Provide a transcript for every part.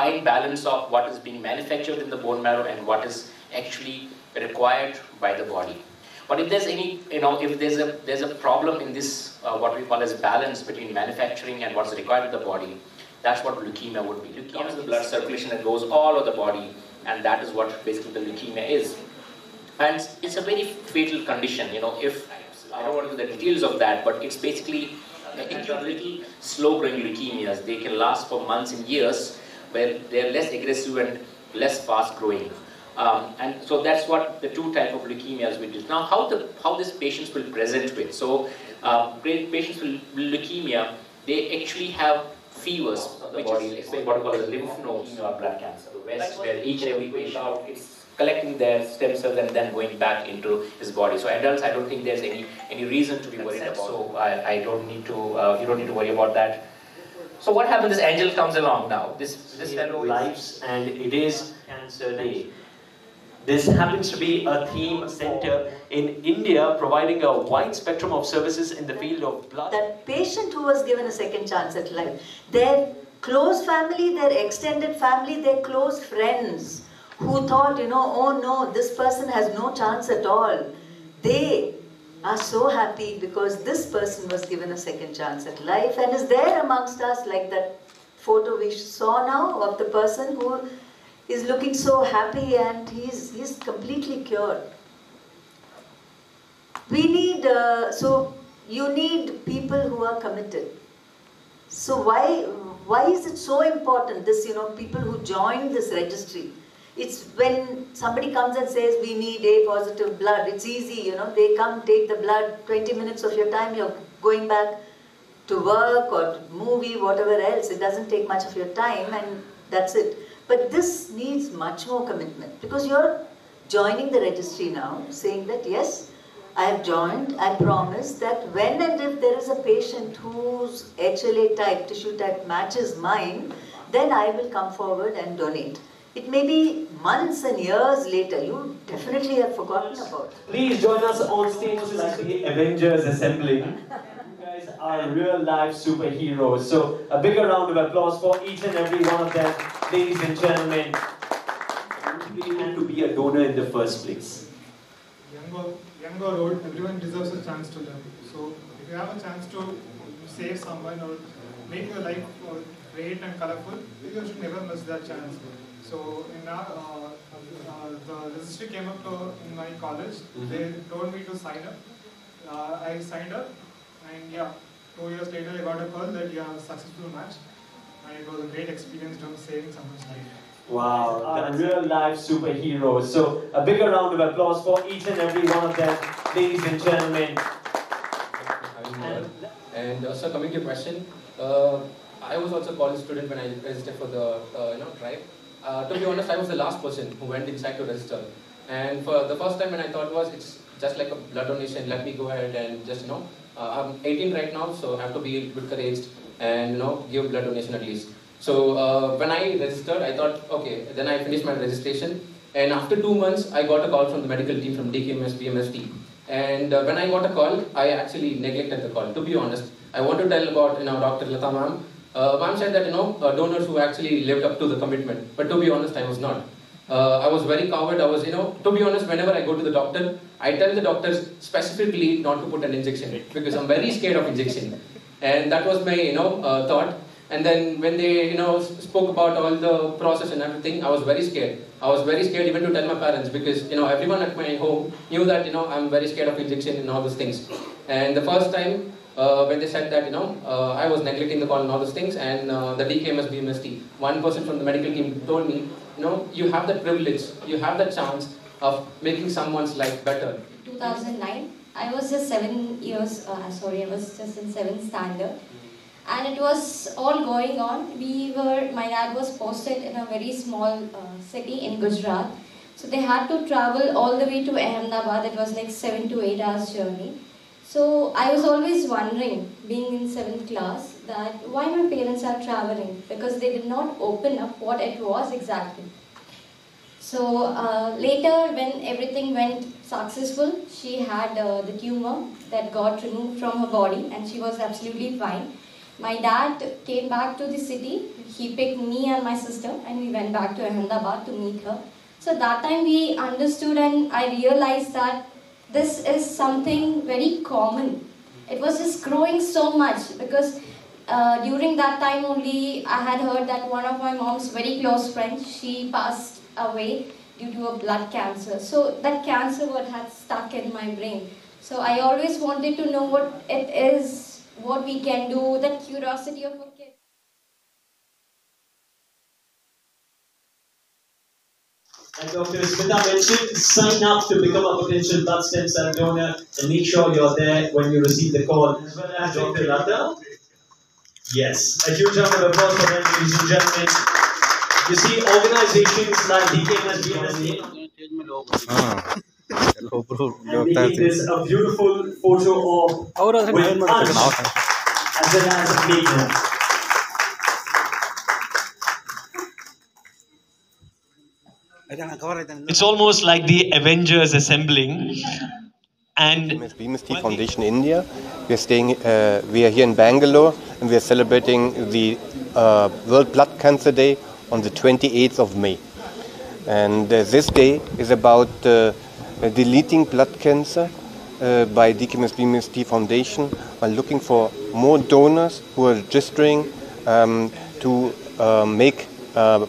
fine balance of what is being manufactured in the bone marrow and what is actually required by the body. But if there's any, if there's a problem in this, what we call as balance between manufacturing and what's required of the body, that's what leukemia would be. Leukemia is the blood circulation that goes all over the body, and that is what basically the leukemia is. And it's a very fatal condition, if, I don't want to do the details of that, but it's basically acute little slow-growing leukemias. They can last for months and years, where they're less aggressive and less fast-growing. And so that's what the two type of leukemias we do. Now, how these patients will present with. So, patients with leukemia, they actually have fevers of the body, let's say what we call as lymph nodes or blood cancer, where each and every patient is collecting their stem cells and then going back into his body. So adults, I don't think there's any reason to be worried about. So I don't need to, you don't need to worry about that. So what happens? This angel comes along now. This fellow lives, and it is Cancer Day. This happens to be a theme center in India, providing a wide spectrum of services in the field of blood. That patient who was given a second chance at life, their close family, their extended family, their close friends, who thought, oh no, this person has no chance at all. They are so happy because this person was given a second chance at life and is there amongst us, like that photo we saw now of the person who is looking so happy and he's completely cured. We need, so you need people who are committed. So why is it so important, this, people who join this registry? It's when somebody comes and says, we need A positive blood, it's easy, they come, take the blood, 20 minutes of your time, you're going back to work or to movie, whatever else. It doesn't take much of your time and that's it. But this needs much more commitment because you're joining the registry now, saying that yes, I have joined, I promise that when and if there is a patient whose HLA type, tissue type matches mine, then I will come forward and donate. It may be months and years later, you definitely have forgotten about it. Please join us on stage like the Avengers assembling. You guys are real life superheroes. So a bigger round of applause for each and every one of them, ladies and gentlemen. And to be a donor in the first place. Young or old, everyone deserves a chance to learn. So if you have a chance to save someone or make your life great and colorful, you should never miss that chance. So in our, the registry came up in my college. They told me to sign up. I signed up, and yeah, 2 years later I got a call that you have a successful match, and it was a great experience to saving someone's life. Wow, are real life superheroes. So a bigger round of applause for each and every one of them, ladies and gentlemen. And also coming to your question, I was also a college student when I registered for the drive. To be honest, I was the last person who went inside to register. And for the first time when I thought was, it's just like a blood donation, let me go ahead and just, I'm 18 right now, so I have to be with courage and, give blood donation at least. So when I registered, I thought, okay, then I finished my registration. And after 2 months, I got a call from the medical team from DKMS BMST. And when I got a call, I actually neglected the call. To be honest, I want to tell about, Dr. Lata ma'am. Ma'am said that, donors who actually lived up to the commitment. But to be honest, I was not. I was very coward. I was, to be honest, whenever I go to the doctor, I tell the doctors specifically not to put an injection because I'm very scared of injection. And that was my, thought. And then when they, spoke about all the process and everything, I was very scared. I was very scared even to tell my parents because, everyone at my home knew that, I'm very scared of injection and all those things. And the first time when they said that, I was neglecting the call and all those things, and the DKMS BMST, one person from the medical team told me, you have that privilege, you have that chance of making someone's life better. 2009, I was just 7 years, I was just in 7th standard. And it was all going on. My dad was posted in a very small city in Gujarat. So they had to travel all the way to Ahmedabad. It was like 7 to 8 hours journey. So I was always wondering, being in 7th class, that why my parents are traveling, because they did not open up what it was exactly. So later, when everything went successful, she had the tumor that got removed from her body and she was absolutely fine. My dad came back to the city. He picked me and my sister and we went back to Ahmedabad to meet her. So that time we understood and I realized that this is something very common. It was just growing so much because during that time only I had heard that one of my mom's very close friends, she passed away due to a blood cancer. So that cancer word had stuck in my brain. So I always wanted to know what it is, what we can do, that curiosity of a kid. And Dr. Smita mentioned, sign up to become a potential blood stem cell donor and make sure you're there when you receive the call. As well as Dr. Lata. Yes, a huge round of applause for them, ladies and gentlemen. You see, organizations like DKMS BMST and making this a beautiful photo of with us as well as Meghna. It's almost like the Avengers assembling. And DKMS BMST Foundation India. We are here in Bangalore and we are celebrating the World Blood Cancer Day on the 28th of May. And this day is about deleting blood cancer by DKMS BMST Foundation by looking for more donors who are registering to make a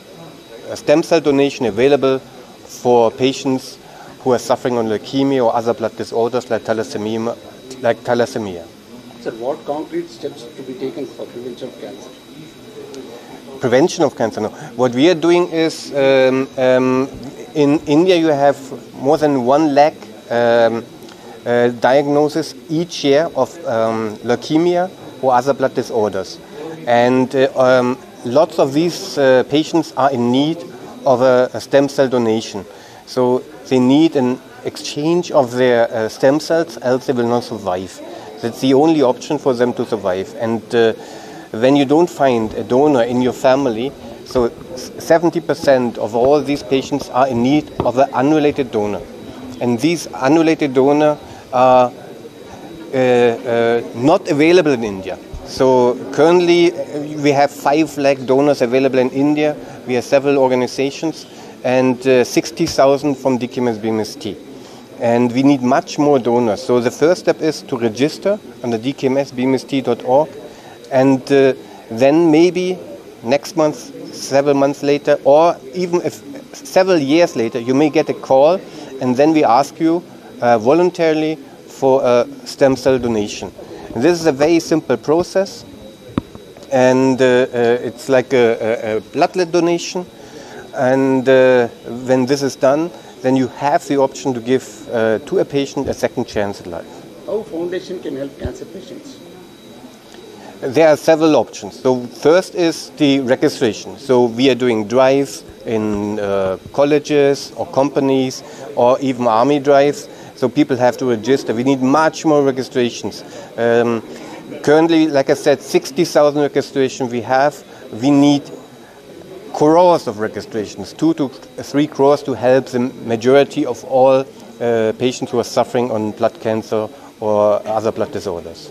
stem cell donation available for patients who are suffering on leukemia or other blood disorders like thalassemia. Sir, what concrete steps to be taken for prevention of cancer? Prevention of cancer, no. What we are doing is, in India you have more than 1 lakh diagnoses each year of leukemia or other blood disorders. And lots of these patients are in need of a stem cell donation. So they need an exchange of their stem cells, else they will not survive. That's the only option for them to survive. And when you don't find a donor in your family, so 70% of all these patients are in need of an unrelated donor. And these unrelated donors are not available in India. So currently we have 5 lakh donors available in India. We have several organizations and 60,000 from DKMS BMST. And we need much more donors. So the first step is to register on the dkmsbmst.org, and then maybe next month, several months later, or even if several years later, you may get a call, and then we ask you voluntarily for a stem cell donation. And this is a very simple process, and it's like a bloodlet donation. And when this is done, then you have the option to give to a patient a second chance at life. How foundation can help cancer patients? There are several options. So first is the registration. So we are doing drives in colleges or companies or even army drives. So people have to register. We need much more registrations. Currently, like I said, 60,000 registrations we have. We need crores of registrations, 2 to 3 crores to help the majority of all patients who are suffering on blood cancer or other blood disorders.